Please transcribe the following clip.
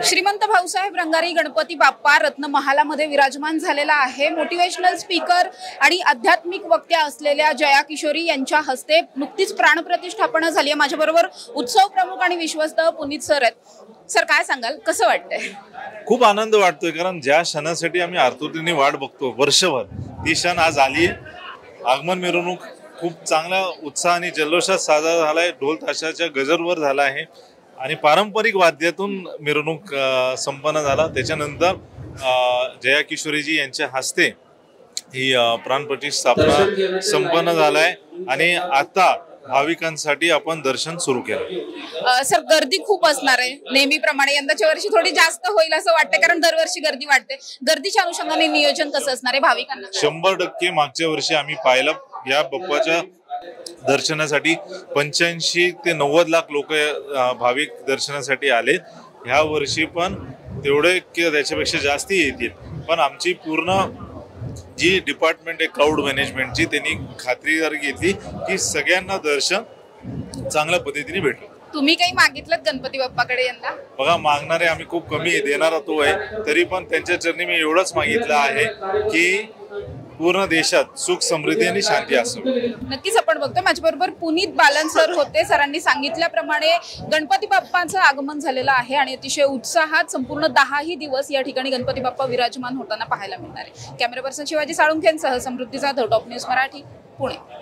श्रीमंत भाऊसाहेब रंगारी गणपती बाप्पा रत्न महालामध्ये विराजमान झालेला आहे। मोटिवेशनल स्पीकर आणि आध्यात्मिक वक्त्या असलेल्या जया किशोरी यांच्या हस्ते नुकतीच प्राणप्रतिष्ठापना झाली आहे। माझ्याबरोबर उत्सव प्रमुख आणि विश्वस्त पुनीत सर आहेत। सर काय सांगाल, कसं वाटतंय? खूप आनंद वाटतोय, कारण ज्या क्षणासाठी आम्ही आतुरतेने वाट बघतो वर्षभर, ती क्षण आज आली। आगमन मिरवणूक खूप चांगल्या उत्साह आणि जल्लोषात साजरा झालाय। ढोल ताशाच्या गजरवर झाला आहे आणि पारंपरिक वाद्यातून मिरवणूक संपन्न झाला। त्याच्यानंतर जया किशोरीजी यांच्या हस्ते ही प्राणप्रतिष्ठापना संपन्न झालाय आणि आता भाविकांसाठी आपण दर्शन सुरू केलं। सर, गर्दी खूप असणार आहे नेहमीप्रमाणे, यंदाच्या वर्षी थोडी जास्त होईल असं वाटतं, कारण दरवर्षी गर्दी वाढते। गर्दीच्या अनुषंगाने नियोजन कसं असणार आहे भाविकांना? 100% मागच्या वर्षी आम्ही पाहिलं, या बाप्पाच्या दर्शनासाठी 85 ते 90 लाख लोक भाविक दर्शनासाठी आले। ह्या वर्षी पण तेवढे किंवा त्याच्यापेक्षा जास्ती येतील, पण आमची पूर्ण जी डिपार्टमेंट आहे क्राऊड मॅनेजमेंटची, त्यांनी खात्रीदारी घेतली की सगळ्यांना दर्शन चांगल्या पद्धतीने भेटेल। तुम्ही काही मागितलं गणपती बाप्पाकडे यंदा? बघा, मागणारे आम्ही खूप कमी आहे, देणारा तो आहे। तरी पण त्यांच्या चरणी मी एवढंच मागितलं आहे की पूर्ण देशात सुख, समृद्धी आणि शांती असावी। नक्कीच आपण बघतो, माझ्याबरोबर पुनीत बालन सर होते। सरांनी सांगितल्याप्रमाणे गणपती बाप्पांचं आगमन झालेलं आहे आणि अतिशय उत्साहात संपूर्ण 10 दिवस या ठिकाणी गणपती बाप्पा विराजमान होताना पाहायला मिळणार आहे। कॅमेरा पर्सन शिवाजी साळुंखेंसह समृद्धी जाधव, टॉप न्यूज मराठी, पुणे।